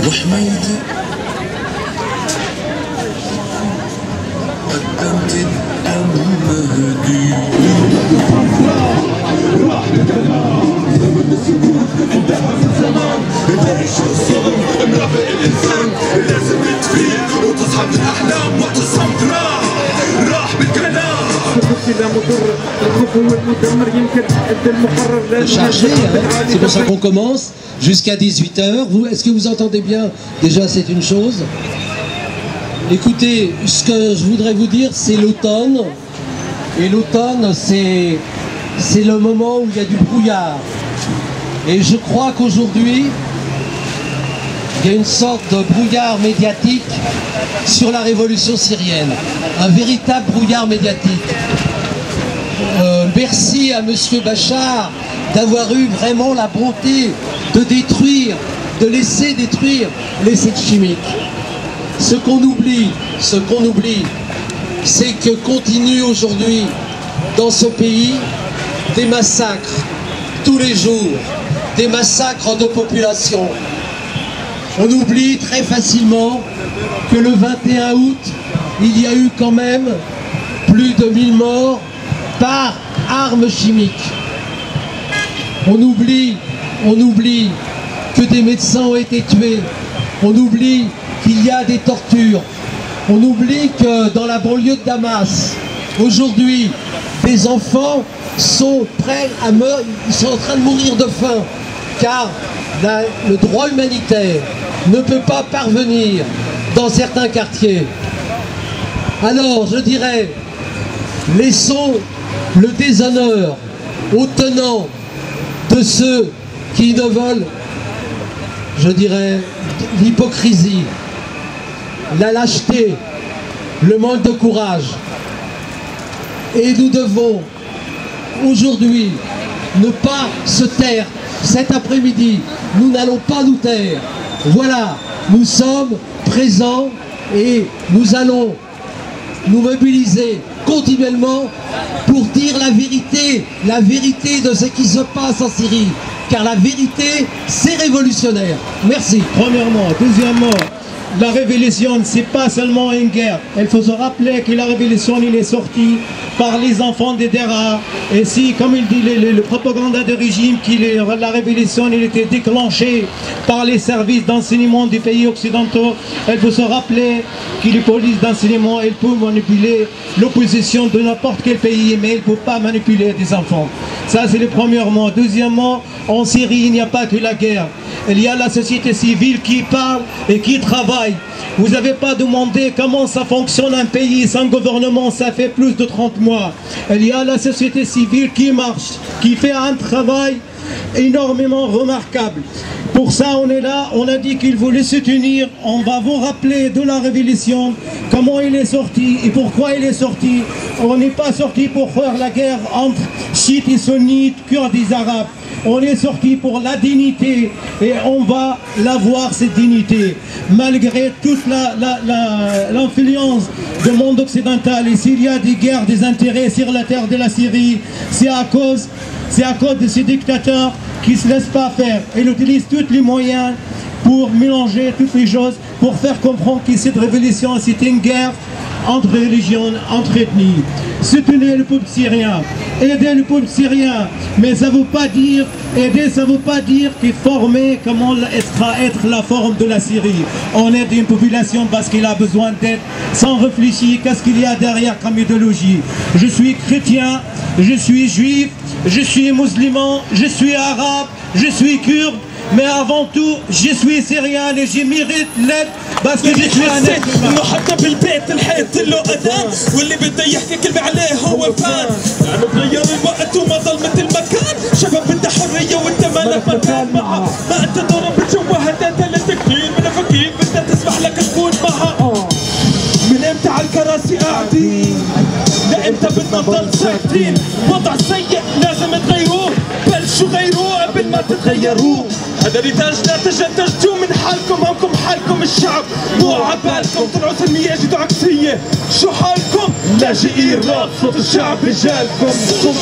وحميدي قدمت الدم هدي راح الكلام من السكون انتهى من زمان تعيش الصدم مرافق الانسان لازم تفيق وتصحى من الاحلام وتصحى راح بالكلام Chargé, hein. C'est pour ça qu'on commence jusqu'à 18h. Est-ce que vous entendez bien? Déjà, c'est une chose. Écoutez, ce que je voudrais vous dire, c'est l'automne. Et l'automne, c'est le moment où il y a du brouillard. Et je crois qu'aujourd'hui, il y a une sorte de brouillard médiatique sur la révolution syrienne. Un véritable brouillard médiatique. Merci à M. Bachar d'avoir eu vraiment la bonté de détruire, de laisser détruire les sites chimiques. Ce qu'on oublie, c'est que continue aujourd'hui dans ce pays des massacres tous les jours, des massacres de population. On oublie très facilement que le 21 août, il y a eu quand même plus de 1000 morts par armes chimiques. On oublie que des médecins ont été tués. On oublie qu'il y a des tortures. On oublie que dans la banlieue de Damas, aujourd'hui, des enfants sont prêts à mourir, ils sont en train de mourir de faim, car le droit humanitaire ne peut pas parvenir dans certains quartiers. Alors, je dirais, laissons le déshonneur aux tenants de ceux qui ne veulent, je dirais, l'hypocrisie, la lâcheté, le manque de courage. Et nous devons aujourd'hui ne pas se taire. Cet après-midi, nous n'allons pas nous taire. Voilà, nous sommes présents et nous allons nous mobiliser continuellement pour dire la vérité de ce qui se passe en Syrie. Car la vérité, c'est révolutionnaire. Merci. Premièrement. Deuxièmement, la révolution, c'est pas seulement une guerre. Il faut se rappeler que la révolution, il est sortie par les enfants des Dera. Et si, comme il dit le propagande de régime, la révolution, il était déclenchée par les services d'enseignement des pays occidentaux, il faut se rappeler que les polices d'enseignement, elles peuvent manipuler l'opposition de n'importe quel pays, mais elles ne peuvent pas manipuler des enfants. Ça, c'est le premièrement. Deuxièmement, en Syrie, il n'y a pas que la guerre. Il y a la société civile qui parle et qui travaille. Vous n'avez pas demandé comment ça fonctionne un pays sans gouvernement, ça fait plus de 30 mois. Il y a la société civile qui marche, qui fait un travail énormément remarquable. Pour ça, on est là, on a dit qu'il voulait se tenir. On va vous rappeler de la révolution, comment il est sorti et pourquoi il est sorti. On n'est pas sorti pour faire la guerre entre chiites et sunnites, kurdes et arabes. On est sorti pour la dignité et on va l'avoir, cette dignité. Malgré toute l'influence du monde occidental, et s'il y a des guerres, des intérêts sur la terre de la Syrie, c'est à cause de ces dictateurs qui ne se laissent pas faire. Ils utilisent tous les moyens pour mélanger toutes les choses, pour faire comprendre que cette révolution, c'est une guerre entre religions, entre ethnies. Soutenez le peuple syrien, aidez le peuple syrien, mais ça ne veut pas dire, aider, ça ne veut pas dire que former comment être la forme de la Syrie. On aide une population parce qu'elle a besoin d'aide, sans réfléchir qu'est-ce qu'il y a derrière comme idéologie. Je suis chrétien, je suis juif, je suis musulman, je suis arabe, je suis kurde, mais avant tout, je suis syrien et je mérite l'aide parce que je suis un être humain. انه حتى بالبيت الحيط له اذان واللي بده يحكي كلمه عليه هو فان. يعني تغير الوقت وما ظل مثل ما كان، شباب بدها حريه وانت مالك مكان معها، ما انت ضرب بتشوه هداتا لتكفير من فكير بدها تسمح لك تكون معها. من امتى على الكراسي قاعدين؟ لامتى بدنا نضل ساكتين؟ وضع سيء لازم تغيروه، بلشوا غيروه قبل ما تتغيروه. هذا ريتاج لا تجدوا من حالكم، همكم حالكم الشعب مو عبالكم، طلعوا سلمية جدوا عكسية، شو حالكم؟ لاجئين راب صوت الشعب رجالكم.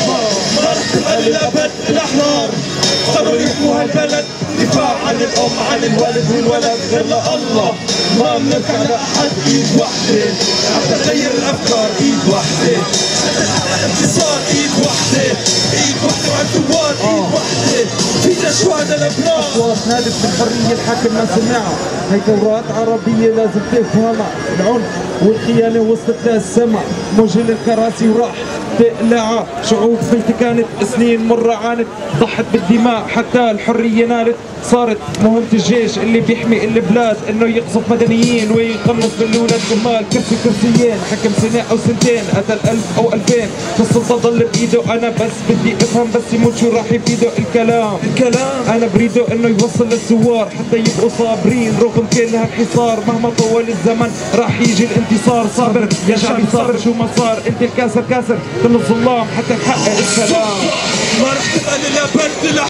ما رح تبقى للأبد الأحرار، اختاروا يحموا هالبلد دفاع عن عن الأم عن الوالد والولد غير الله. ما بنركع لأحد إيد وحدة حتى نغير الأفكار إيد وحدة حتى نحقق انتصار إيد وحدة إيد وحدة وعلى الثوار إيد وحدة فينا شهداء الأبرار. أصوات نادت بالحرية الحاكم ما سمعها، هي ثورات عربية لازم تفهمها. العنف والخيانة وصلت للسما، موجه الكراسي وراح تقلعها. شعوب بلدي كانت سنين مرة عانت، ضحت بالدماء حتى الحرية نالت. صارت مهمة الجيش اللي بيحمي البلاد انه يقصف مدنيين ويقنص بالولاد جمال. كرسيين حكم سنة او سنتين، قتل 1000 أو 2000، السلطة ضل بايده. انا بس بدي افهم بس يموت شو راح يفيده الكلام. انا بريده انه يوصل للثوار حتى يبقوا صابرين رغم كل هالحصار. مهما طول الزمن راح يجي الانتصار. صابر يا شعبي صابر شو ما صار، انت الكاسر كاسر من الظلام حتى نحقق السلام. ما رح تبقى للابد